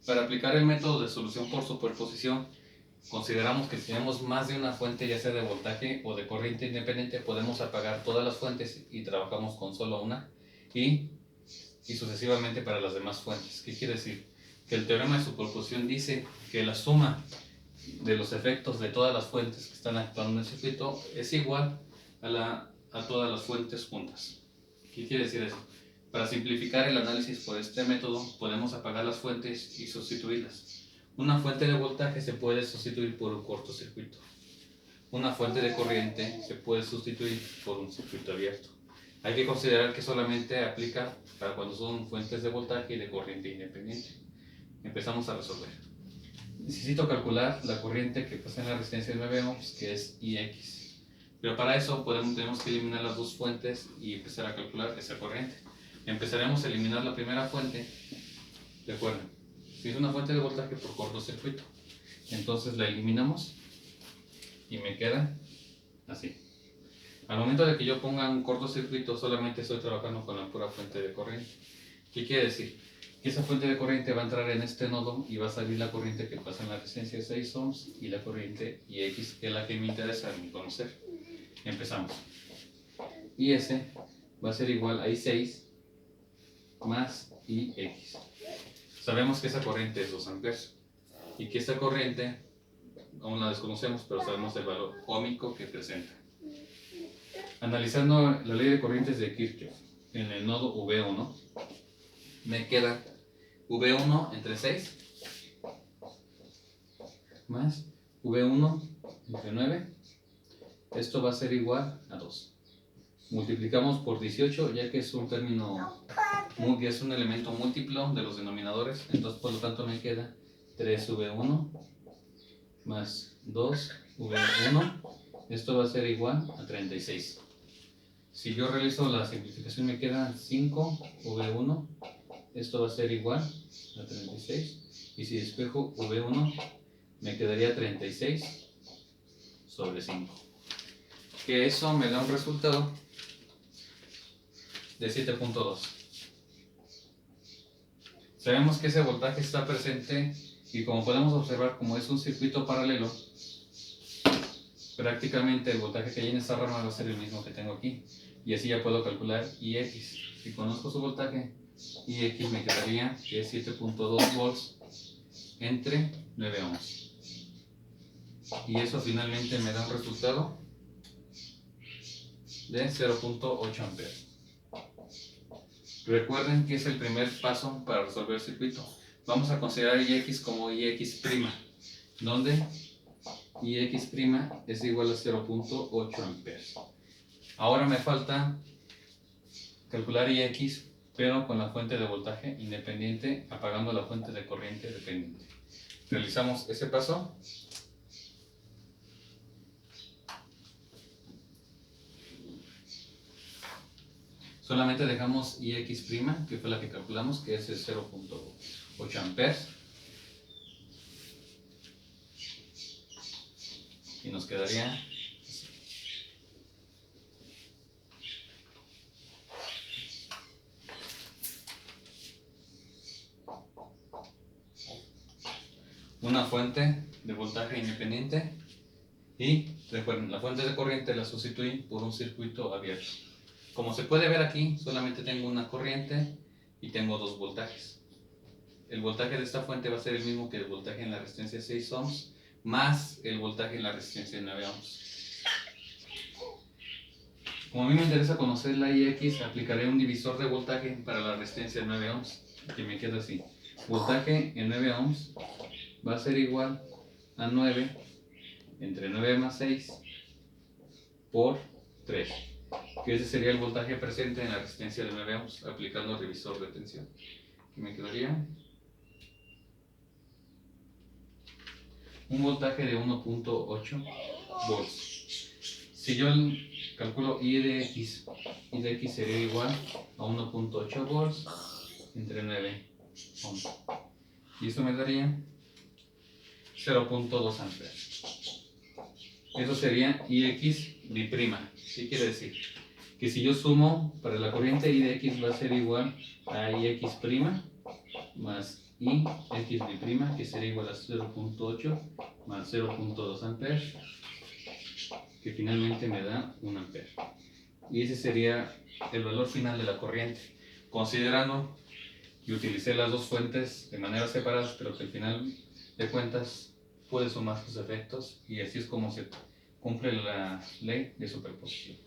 Para aplicar el método de solución por superposición, consideramos que si tenemos más de una fuente, ya sea de voltaje o de corriente independiente, podemos apagar todas las fuentes y trabajamos con solo una y sucesivamente para las demás fuentes. ¿Qué quiere decir? Que el teorema de superposición dice que la suma de los efectos de todas las fuentes que están actuando en el circuito es igual a todas las fuentes juntas. ¿Qué quiere decir eso? Para simplificar el análisis por este método, podemos apagar las fuentes y sustituirlas. Una fuente de voltaje se puede sustituir por un cortocircuito. Una fuente de corriente se puede sustituir por un circuito abierto. Hay que considerar que solamente aplica para cuando son fuentes de voltaje y de corriente independiente. Empezamos a resolver. Necesito calcular la corriente que pasa en la resistencia de 9 ohms, que es IX. Pero para eso tenemos que eliminar las dos fuentes y empezar a calcular esa corriente. Empezaremos a eliminar la primera fuente. Recuerden, si es una fuente de voltaje por cortocircuito, entonces la eliminamos y me queda así. Al momento de que yo ponga un cortocircuito, solamente estoy trabajando con la pura fuente de corriente. ¿Qué quiere decir? Que esa fuente de corriente va a entrar en este nodo y va a salir la corriente que pasa en la resistencia de 6 ohms y la corriente IX, que es la que me interesa a mí conocer. Empezamos. IS va a ser igual a I6 más IX. Sabemos que esa corriente es 2 amperes y que esta corriente aún la desconocemos, pero sabemos el valor óhmico que presenta. Analizando la ley de corrientes de Kirchhoff en el nodo V1, me queda V1 entre 6 más V1 entre 9. Esto va a ser igual a 2. Multiplicamos por 18, ya que es un es un elemento múltiplo de los denominadores, entonces por lo tanto me queda 3V1 más 2V1. Esto va a ser igual a 36. Si yo realizo la simplificación me queda 5V1. Esto va a ser igual a 36. Y si despejo V1 me quedaría 36 sobre 5. Que eso me da un resultado de 7.2. Sabemos que ese voltaje está presente y como podemos observar, como es un circuito paralelo, prácticamente el voltaje que hay en esta rama va a ser el mismo que tengo aquí. Y así ya puedo calcular IX. Si conozco su voltaje, IX me quedaría que es 7.2 volts entre 9 ohms. Y eso finalmente me da un resultado de 0.8 amperes. Recuerden que es el primer paso para resolver el circuito. Vamos a considerar IX como IX', donde IX' es igual a 0.8 amperes. Ahora me falta calcular IX, pero con la fuente de voltaje independiente, apagando la fuente de corriente dependiente. Realizamos ese paso. Solamente dejamos IX', que fue la que calculamos, que es el 0.8 amperes. Y nos quedaría así. Una fuente de voltaje independiente y recuerden, la fuente de corriente la sustituí por un circuito abierto. Como se puede ver aquí, solamente tengo una corriente y tengo dos voltajes. El voltaje de esta fuente va a ser el mismo que el voltaje en la resistencia 6 ohms más el voltaje en la resistencia 9 ohms. Como a mí me interesa conocer la IX, aplicaré un divisor de voltaje para la resistencia 9 ohms, que me queda así. Voltaje en 9 ohms va a ser igual a 9 entre 9 más 6 por 3, que ese sería el voltaje presente en la resistencia de 9 ohms aplicando el divisor de tensión, que me quedaría un voltaje de 1.8 volts. Si yo calculo I de X sería igual a 1.8 volts entre 9 ohms, y esto me daría 0.2 amperes. Eso sería IX biprima. ¿Qué quiere decir? Que si yo sumo para la corriente I de X va a ser igual a IX' más y X B', que sería igual a 0.8 más 0.2 amperes, que finalmente me da 1 ampere. Y ese sería el valor final de la corriente, considerando que utilicé las dos fuentes de manera separadas, pero que al final de cuentas puede sumar sus efectos, y así es como se cumple la ley de superposición.